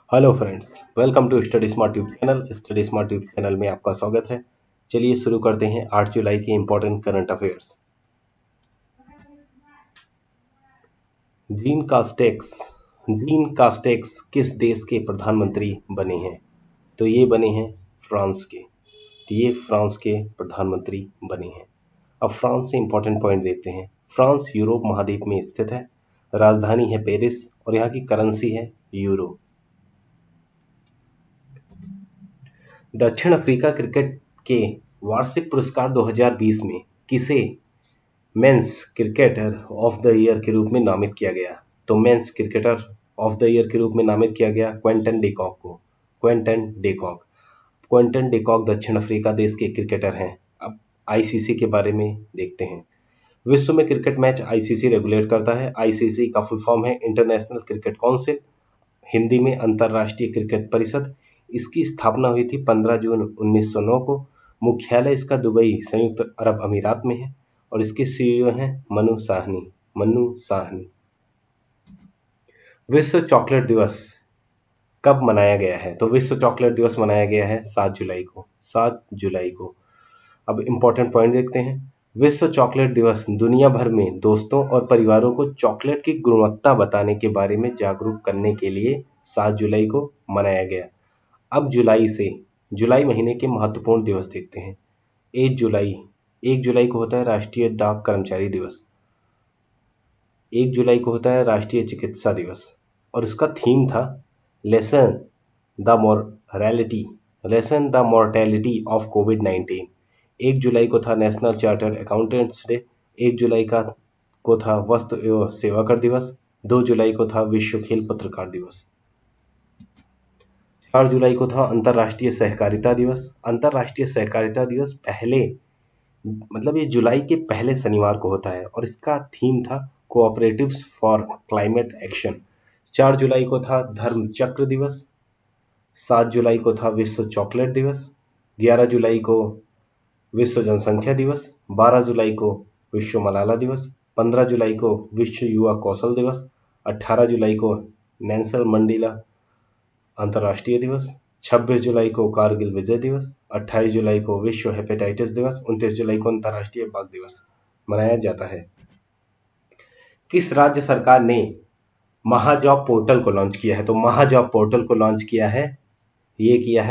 Hello friends, welcome to Study Smart Tube channel. Study Smart Tube channel में आपका स्वागत है। चलिए शुरू करते हैं 8 जुलाई के important current affairs. Jean Castex किस देश के प्रधानमंत्री बने हैं? तो ये बने हैं फ्रांस के। तो ये फ्रांस के प्रधानमंत्री बने हैं। अब फ्रांस से इंपॉर्टेंट पॉइंट देखते हैं। फ्रांस यूरोप महाद्वीप में स्थित है। राजधानी है पेरिस और यहाँ की करेंसी है यूरो। दक्षिण अफ्रीका क्रिकेट के वार्षिक पुरस्कार 2020 में किसे men's cricketer of the year के रूप में नामित किया गया? तो men's cricketer of the year के रूप में नामित किया गया क्वेंटन डिकॉक को। क्वेंटन डिकॉक दक्षिण अफ्रीका देश के क्रिकेटर हैं। अब आईसीसी के बारे में देखते हैं। विश्व में क्रिकेट मैच आईसीसी रेगुलेट करता है। आईसीसी का फुल फॉर्म है इंटरनेशनल क्रिकेट काउंसिल, हिंदी में अंतर्राष्ट्रीय क्रिकेट परिषद। इसकी स्थापना हुई थी 15 जून 1909 को। मुख्यालय इसका दुबई संयुक्त अरब अमीरात में है और इसके सीईओ हैं मनु साहनी। विश्व चॉकलेट दिवस कब मनाया गया है? तो विश्व चॉकलेट दिवस मनाया गया है 7 जुलाई को। अब इंपॉर्टेंट पॉइंट देखते हैं। विश्व चॉकलेट दिवस दुनिया भर में दोस्तों और परिवारों को चॉकलेट की गुणवत्ता बताने के बारे में जागरूक करने के लिए 7 जुलाई को मनाया गया। अब जुलाई महीने के महत्वपूर्ण दिवस देखते हैं। 1 जुलाई को होता है राष्ट्रीय डाक कर्मचारी दिवस। 1 जुलाई को होता है राष्ट्रीय चिकित्सा दिवस और इसका थीम था लेसन द मॉर्टैलिटी ऑफ कोविड-19। 1 जुलाई को था नेशनल चार्टर्ड अकाउंटेंट्स डे। 1 जुलाई को था वस्तु एवं सेवा कर दिवस। 2 जुलाई को था विश्व खेल पत्रकार दिवस। 4 जुलाई को था अंतर्राष्ट्रीय सहकारिता दिवस। अंतर्राष्ट्रीय सहकारिता दिवस ये जुलाई के पहले शनिवार को होता है और इसका थीम था कोऑपरेटिव्स फॉर क्लाइमेट एक्शन। 4 जुलाई को था धर्म चक्र दिवस। 7 जुलाई को था विश्व चॉकलेट दिवस। 11 जुलाई को विश्व जनसंख्या दिवस। 12 जुलाई को विश्व मलाला दिवस। 15 जुलाई को विश्व युवा कौशल दिवस। 18 जुलाई को नेल्सन मंडेला अंतर्राष्ट्रीय दिवस। 26 जुलाई को कारगिल विजय दिवस। 28 जुलाई को विश्व हेपेटाइटिस दिवस। 29 जुलाई को अंतर्राष्ट्रीय बाघ दिवस मनाया जाता है। किस राज्य सरकार ने महाजॉब पोर्टल को लॉन्च किया है? तो महाजॉब पोर्टल को लॉन्च किया है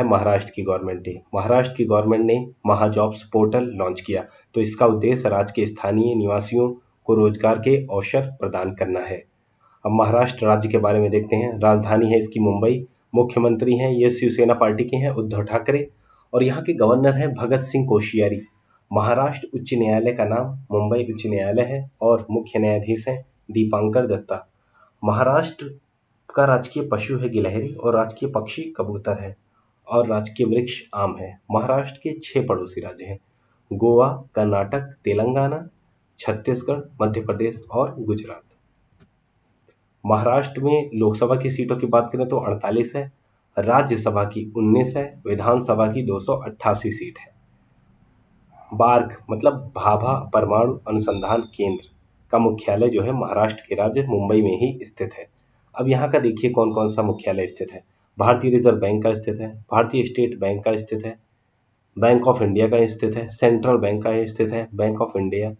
महाराष्ट्र की गवर्नमेंट ने। महाराष्ट्र की गवर्नमेंट ने महाजॉब्स पोर्टल लॉन्च किया। तो इसका उद्देश्य राज्य के स्थानीय निवासियों को रोजगार के अवसर प्रदान करना है। अब महाराष्ट्र राज्य के बारे में देखते हैं। राजधानी है इसकी मुंबई। मुख्यमंत्री हैं ये शिवसेना पार्टी के हैं उद्धव ठाकरे और यहाँ के गवर्नर हैं भगत सिंह कोश्यारी। महाराष्ट्र उच्च न्यायालय का नाम मुंबई उच्च न्यायालय है और मुख्य न्यायाधीश हैं दीपांकर दत्ता। महाराष्ट्र का राजकीय पशु है गिलहरी और राजकीय पक्षी कबूतर है और राजकीय वृक्ष आम है। महाराष्ट्र के 6 पड़ोसी राज्य हैं गोवा, कर्नाटक, तेलंगाना, छत्तीसगढ़, मध्य प्रदेश और गुजरात। महाराष्ट्र में लोकसभा की सीटों की बात करें तो 48 है, राज्यसभा की 19 है, विधानसभा की 288 सीट है। बार्ग मतलब भाभा परमाणु अनुसंधान केंद्र का मुख्यालय जो है महाराष्ट्र के राज्य मुंबई में ही स्थित है। अब यहाँ का देखिए कौन कौन सा मुख्यालय स्थित है। भारतीय रिजर्व बैंक का स्थित है, भारतीय स्टेट बैंक का स्थित है, बैंक ऑफ इंडिया का स्थित है, सेंट्रल बैंक का स्थित है, बैंक ऑफ इंडिया।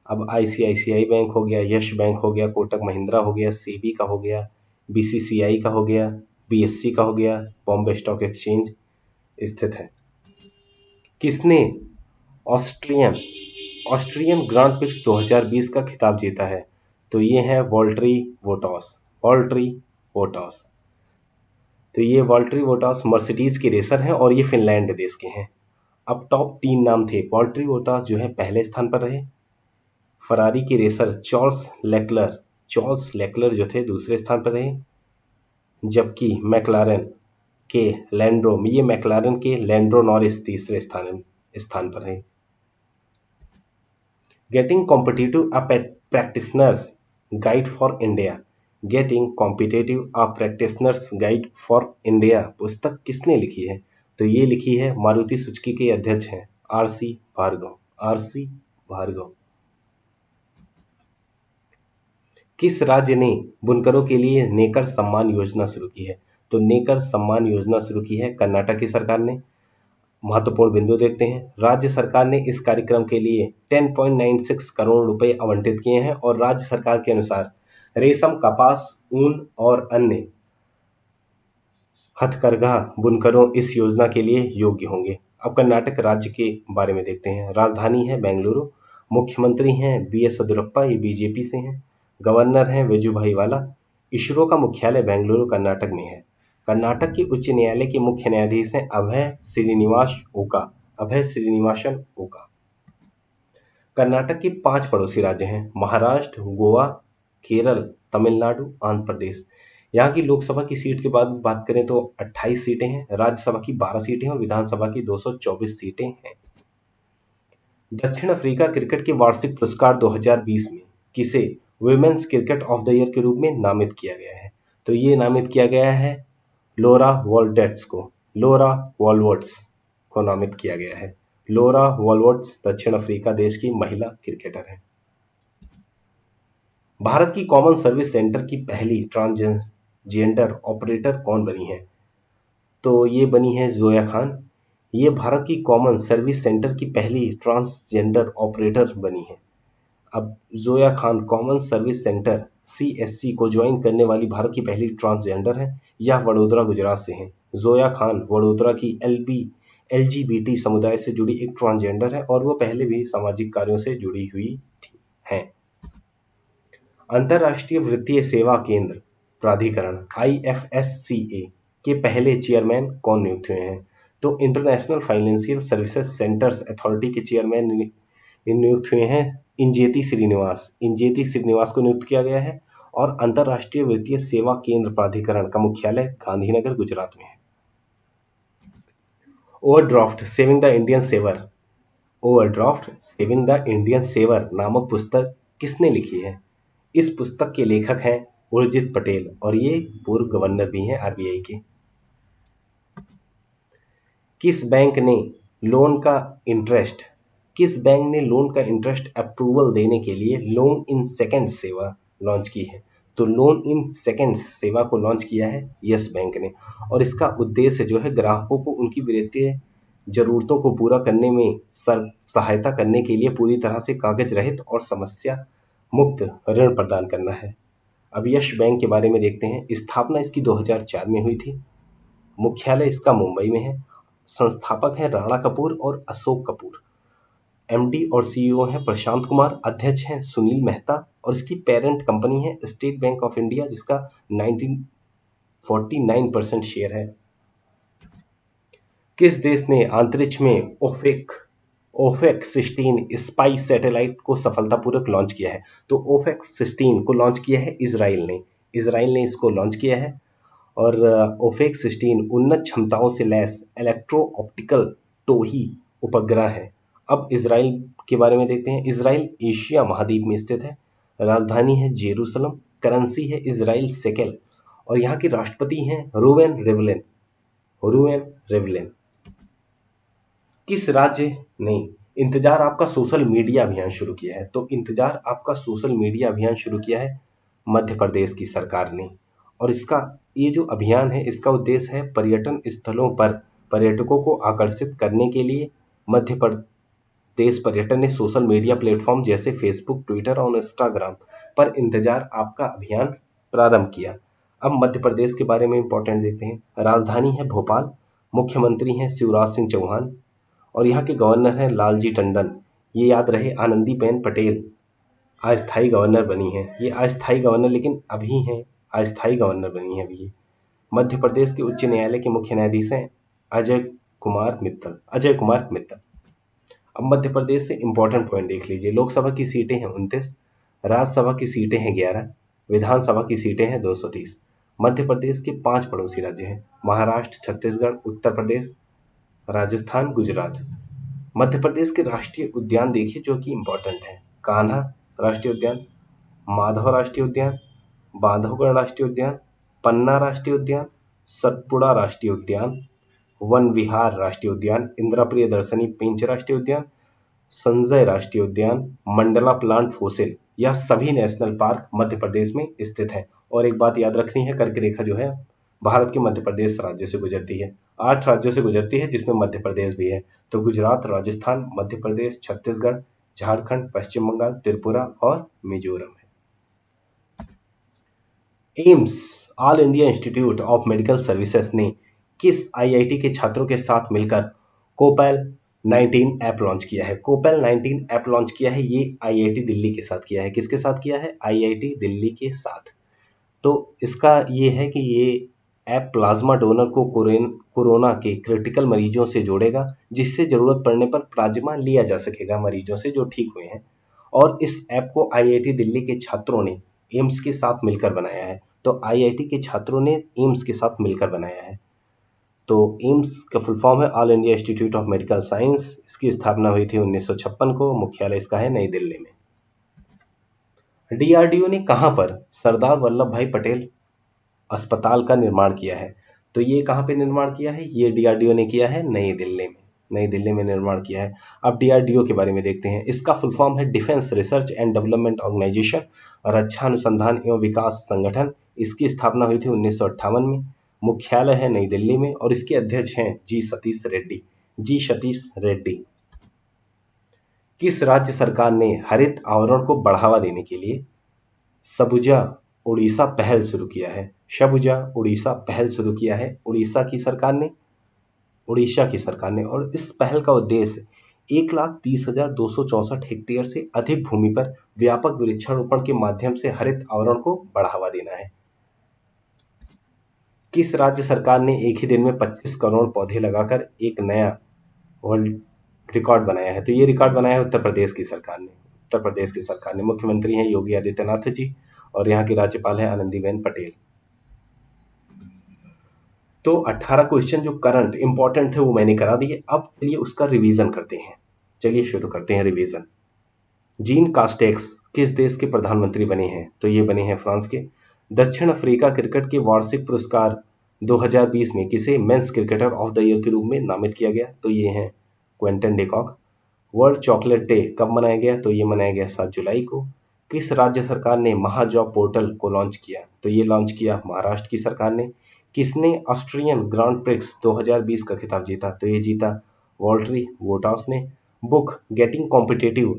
अब आईसीआईसीआई बैंक हो गया, यश बैंक हो गया, कोटक महिंद्रा हो गया, सेबी का हो गया, बीसीसीआई का हो गया, बीएससी का हो गया, बॉम्बे स्टॉक एक्सचेंज स्थित है। किसने ऑस्ट्रियन ऑस्ट्रियन ग्रांड प्रिक्स 2020 का खिताब जीता है? तो ये है वॉल्टरी बोटास। तो ये वॉल्टरी बोटास मर्सिडीज के रेसर हैं और ये फिनलैंड देश के हैं। अब टॉप 3 नाम थे। वॉल्टरी बोटास जो है पहले स्थान पर रहे। फरारी के रेसर चार्ल्स लेक्लर जो थे दूसरे स्थान पर रहे, जबकि मैकलारन के लैंड्रो नॉरिस तीसरे स्थान पर रहे। Getting competitive a practitioners guide for India पुस्तक किसने लिखी है? तो ये लिखी है मारुति सुजुकी के अध्यक्ष हैं आर सी भार्गव। किस राज्य ने बुनकरों के लिए नेकर सम्मान योजना शुरू की है? तो नेकर सम्मान योजना शुरू की है कर्नाटक की सरकार ने। महत्वपूर्ण बिंदु देखते हैं। राज्य सरकार ने इस कार्यक्रम के लिए 10.96 करोड़ रुपए आवंटित किए हैं और राज्य सरकार के अनुसार रेशम, कपास, ऊन और अन्य हथकरघा बुनकरों इस योजना के लिए योग्य होंगे। अब कर्नाटक राज्य के बारे में देखते हैं। राजधानी है बेंगलुरु, मुख्यमंत्री हैं बीएस येदियुरप्पा, ये बीजेपी से हैं। गवर्नर हैं वजुभाई वाला। इसरो का मुख्यालय बेंगलुरु कर्नाटक में है। कर्नाटक के उच्च न्यायालय के मुख्य न्यायाधीश हैं अभय श्रीनिवासन ओका। कर्नाटक के 5 पड़ोसी राज्य हैं महाराष्ट्र, गोवा, केरल, तमिलनाडु, आंध्र प्रदेश। यहाँ की लोकसभा की सीट के बाद बात करें तो 28 सीटें हैं, राज्यसभा की 12 सीटें और विधानसभा की 224 सीटें हैं। दक्षिण अफ्रीका क्रिकेट के वार्षिक पुरस्कार 2020 में किसे women's cricket of the year के रूप में नामित किया गया है? तो ये नामित किया गया है लोरा वॉल्वर्ट्स को नामित किया गया है। लोरा वॉल्वर्ट्स दक्षिण अफ्रीका देश की महिला क्रिकेटर है। भारत की कॉमन सर्विस सेंटर की पहली ट्रांसजेंडर ऑपरेटर कौन बनी है? तो ये बनी है जोया खान। ये भारत की कॉमन सर्विस सेंटर की पहली ट्रांसजेंडर ऑपरेटर बनी है। अब Zoya Khan common service centre CSC को ज्वाइन करने वाली भारत की पहली ट्रांसजेंडर है। यह वडोदरा गुजरात से है। जोया खान वडोदरा की LGBT समुदाय से जुड़ी एक ट्रांसजेंडर है और वो पहले भी सामाजिक कार्यों से जुड़ी हुई है। अंतर्राष्ट्रीय वित्तीय सेवा केंद्र प्राधिकरण IFSCA के पहले चेयरमैन कौन नियुक्त हुए हैं? तो international financial services centres authority के चेयरमैन नियुक्त हुए हैं इंजेती श्रीनिवास को नियुक्त किया गया है। और अंतर्राष्ट्रीय वित्तीय सेवा केंद्र प्राधिकरण का मुख्यालय गांधीनगर गुजरात में है। Overdraft saving the Indian saver नामक पुस्तक किसने लिखी है? इस पुस्तक के लेखक हैं उर्जित पटेल और ये पूर्व गवर्नर भी हैं RBI के। किस बैंक ने लोन का इंटरेस्ट अप्रूवल देने के लिए लोन इन सेकंड्स सेवा लॉन्च की है? तो लोन इन सेकंड्स सेवा को लॉन्च किया है यस बैंक ने। और इसका उद्देश्य जो है ग्राहकों को उनकी वित्तीय जरूरतों को पूरा करने में सहायता करने के लिए पूरी तरह से कागज रहित और समस्या मुक्त ऋण प्रदान करना है। अब यश बैंक के बारे में देखते हैं। स्थापना इसकी 2004 में हुई थी। मुख्यालय इसका मुंबई में है। संस्थापक हैं राणा कपूर और अशोक कपूर। MD और CEO हैं प्रशांत कुमार। अध्यक्ष हैं सुनील मेहता और इसकी पेरेंट कंपनी है स्टेट बैंक ऑफ इंडिया जिसका 49% शेयर है। किस देश ने अंतरिक्ष में ओफेक 16 स्पाई सैटेलाइट को सफलतापूर्वक लॉन्च किया है? तो ओफेक 16 को लॉन्च किया है इजराइल ने इसको लॉन्च किया है। और ओफेक 16 उन्नत क्षमताओं से लैस इलेक्ट्रो ऑप्टिकल टोही उपग्रह है। अब इजराइल के बारे में देखते हैं। इजराइल एशिया महाद्वीप में स्थित है। राजधानी है जेरूसलम। करेंसी है इजराइल शेकेल और यहाँ के राष्ट्रपति हैं रूवेन रिवलिन। किस राज्य ने इंतजार आपका सोशल मीडिया अभियान शुरू किया है? तो इंतजार आपका सोशल मीडिया अभियान शुरू किया है मध्य प्रदेश की सरकार ने। और इसका ये जो अभियान है इसका उद्देश्य है पर्यटन स्थलों पर पर्यटकों को आकर्षित करने के लिए मध्य प्रदेश पर्यटन ने सोशल मीडिया प्लेटफॉर्म जैसे फेसबुक, ट्विटर और इंस्टाग्राम पर इंतजार आपका अभियान प्रारंभ किया। अब मध्य प्रदेश के बारे में इंपॉर्टेंट देखते हैं। राजधानी है भोपाल। मुख्यमंत्री हैं शिवराज सिंह चौहान और यहाँ के गवर्नर हैं लालजी टंडन। ये याद रहे आनंदीबेन पटेल अस्थायी गवर्नर बनी है। ये अस्थायी गवर्नर लेकिन अभी हैं अस्थायी गवर्नर बनी है अभी। मध्य प्रदेश के उच्च न्यायालय के मुख्य न्यायाधीश हैं अजय कुमार मित्तल। अब मध्य प्रदेश से इंपॉर्टेंट पॉइंट देख लीजिए। लोकसभा की सीटें हैं 29, राज्यसभा की सीटें हैं 11, विधानसभा की सीटें हैं 230। मध्य प्रदेश के 5 पड़ोसी राज्य हैं महाराष्ट्र, छत्तीसगढ़, उत्तर प्रदेश, राजस्थान, गुजरात। मध्य प्रदेश के राष्ट्रीय उद्यान देखिए जो कि इंपॉर्टेंट है। कान्हा राष्ट्रीय उद्यान, माधव राष्ट्रीय उद्यान, बांधवगढ़ राष्ट्रीय उद्यान, पन्ना राष्ट्रीय उद्यान, सतपुड़ा राष्ट्रीय उद्यान, वन विहार राष्ट्रीय उद्यान, इंदिरा प्रियदर्शनी पेंच राष्ट्रीय उद्यान, संजय राष्ट्रीय उद्यान, मंडला प्लांट फोसिल। यह सभी नेशनल पार्क मध्य प्रदेश में स्थित है। और एक बात याद रखनी है, कर्क रेखा जो है भारत के मध्य प्रदेश राज्य से गुजरती है। 8 राज्यों से गुजरती है जिसमें मध्य प्रदेश भी है। तो गुजरात, राजस्थान, मध्य प्रदेश, छत्तीसगढ़, झारखंड, पश्चिम बंगाल, त्रिपुरा और मिजोरम है। AIIMS all India institute of medical services ने किस आईआईटी के छात्रों के साथ मिलकर कोपैल 19 ऐप लॉन्च किया है? कोपैल 19 ऐप लॉन्च किया है, ये आईआईटी दिल्ली के साथ किया है। किसके साथ किया है? आईआईटी दिल्ली के साथ। तो इसका ये है कि ये ऐप प्लाज्मा डोनर को कोरोना के क्रिटिकल मरीजों से जोड़ेगा, जिससे जरूरत पड़ने पर प्लाज्मा लिया जा सकेगा मरीजों से जो ठीक हुए हैं। और इस ऐप को आईआईटी दिल्ली के छात्रों ने एम्स के साथ मिलकर बनाया है। तो आईआईटी के छात्रों ने एम्स के साथ मिलकर बनाया है। तो एम्स का फुल फॉर्म है all India institute of medical science. इसकी स्थापना हुई थी 1956 को। मुख्यालय इसका है नई दिल्ली में। डीआरडीओ ने कहां पर सरदार वल्लभ भाई पटेल अस्पताल का निर्माण किया है? तो ये कहाँ पे निर्माण किया है? ये डीआरडीओ ने किया है नई दिल्ली में। नई दिल्ली में निर्माण किया है। अब डीआरडीओ के बारे में देखते हैं। इसका फुल फॉर्म है defence research and development organisation, रक्षा अनुसंधान एवं विकास संगठन। इसकी स्थापना हुई थी 1958 में। मुख्यालय है नई दिल्ली में और इसके अध्यक्ष हैं जी सतीश रेड्डी। जी सतीश रेड्डी। किस राज्य सरकार ने हरित आवरण को बढ़ावा देने के लिए सबुजा उड़ीसा पहल शुरू किया है? सबुजा उड़ीसा पहल शुरू किया है उड़ीसा की सरकार ने। और इस पहल का उद्देश्य 1,30,264 हेक्टेयर से अधिक भूमि पर व्यापक वृक्षारोपण के माध्यम से हरित आवरण को बढ़ावा देना है। किस राज्य सरकार ने एक ही दिन में 25 करोड़ पौधे लगाकर एक नया वर्ल्ड रिकॉर्ड बनाया है? तो ये रिकॉर्ड बनाया है उत्तर प्रदेश की सरकार ने। उत्तर प्रदेश की सरकार ने। मुख्यमंत्री हैं योगी आदित्यनाथ जी और यहाँ की राज्यपाल है आनंदीबेन पटेल। तो 18 क्वेश्चन जो करंट इंपॉर्टेंट थे वो मैंने करा दिए। अब चलिए उसका रिवीजन करते हैं। चलिए शुरू करते हैं रिवीजन। जीन कास्टेक्स किस देश के प्रधानमंत्री बने हैं? तो ये बने हैं फ्रांस के। दक्षिण अफ्रीका क्रिकेट के वार्षिक पुरस्कार 2020 में किसे men's cricketer of the year के रूप में नामित किया गया? तो ये हैं Quinton de Kock. World chocolate day कब मनाया गया? तो ये मनाया गया 7 जुलाई को। किस राज्य सरकार ने महाजॉब पोर्टल को लॉन्च किया? तो ये लॉन्च किया महाराष्ट्र की सरकार ने। किसने ऑस्ट्रियन ग्रांड प्रिक्स 2020 का खिताब जीता? तो ये जीता वॉल्टरी बोटास ने। Book getting competitive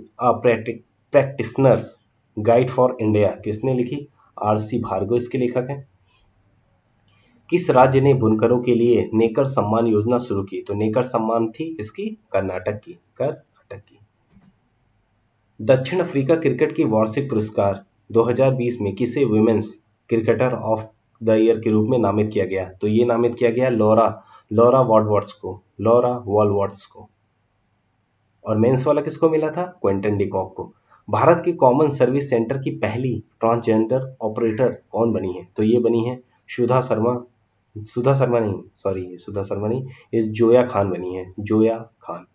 practitioners guide for India किसने लिखी? आरसी भार्गव इसके लेखक हैं। किस राज्य ने बुनकरों के लिए नेकर सम्मान योजना शुरू की? तो नेकर सम्मान थी इसकी कर्नाटक की। दक्षिण अफ्रीका क्रिकेट की वार्षिक पुरस्कार 2020 में किसे women's cricketer of the year के रूप में नामित किया गया? तो ये नामित किया गया लॉरा वॉलवर्ट्स को। और मेंस वाला किसको मिला था? क्विंटन डिकॉक को। भारत के कॉमन सर्विस सेंटर की पहली ट्रांसजेंडर ऑपरेटर कौन बनी है? तो ये बनी है सुधा शर्मा नहीं, ये जोया खान बनी है। जोया खान।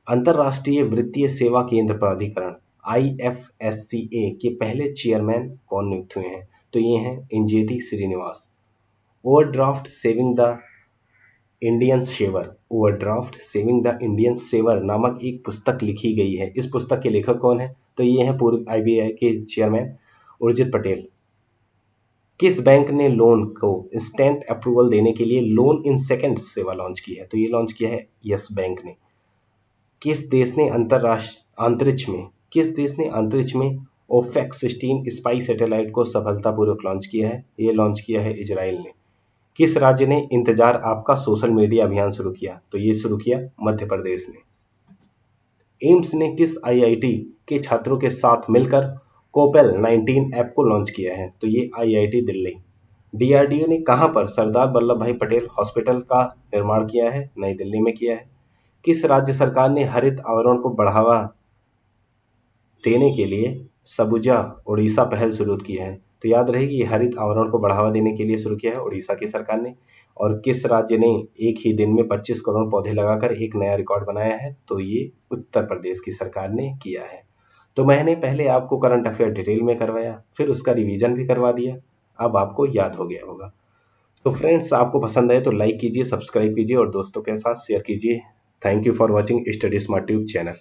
अंतरराष्ट्रीय वित्तीय सेवा केंद्र प्राधिकरण IFSCA के पहले चेयरमैन कौन नियुक्त हुए हैं? तो ये हैं Injeti Srinivas. Overdraft saving the Indian saver नामक एक पुस्तक लिखी गई है। इस पुस्तक के लेखक कौन है? तो ये हैं पूर्व IBI के चेयरमैन उर्जित पटेल। किस बैंक ने लोन को इंस्टेंट अप्रूवल देने के लिए लोन इन सेकंड्स सेवा लॉन्च की है? तो ये लॉन्च किया है यस बैंक ने। किस देश ने अंतरिक्ष में ओफेक्स 16 स्पाई सैटेलाइट को सफलतापूर्वक लॉन्च किया है? ये लॉन्च किया है इजराइल ने। किस राज्य ने इंतजार आपका सोशल मीडिया अभियान शुरू किया? तो ये शुरू किया मध्य प्रदेश ने। एम्स ने किस आईआईटी के छात्रों के साथ मिलकर कोपैल 19 ऐप को लॉन्च किया है? तो ये आईआईटी दिल्ली। डीआरडीओ ने कहां पर सरदार वल्लभ भाई पटेल हॉस्पिटल का निर्माण किया है? नई दिल्ली में किया है। किस राज्य सरकार ने हरित आवरण को बढ़ावा देने के लिए सबुजा उड़ीसा पहल शुरू की है? तो याद रहेगी ये हरित आवरण को बढ़ावा देने के लिए शुरू किया है उड़ीसा की सरकार ने। और किस राज्य ने एक ही दिन में 25 करोड़ पौधे लगाकर एक नया रिकॉर्ड बनाया है? तो ये उत्तर प्रदेश की सरकार ने किया है। तो मैंने पहले आपको करंट अफेयर डिटेल में करवाया, फिर उसका रिवीजन भी करवा दिया। अब आपको याद हो गया होगा। तो फ्रेंड्स, आपको पसंद आए तो लाइक कीजिए, सब्सक्राइब कीजिए और दोस्तों के साथ शेयर कीजिए। Thank you for watching study Smart Tube channel.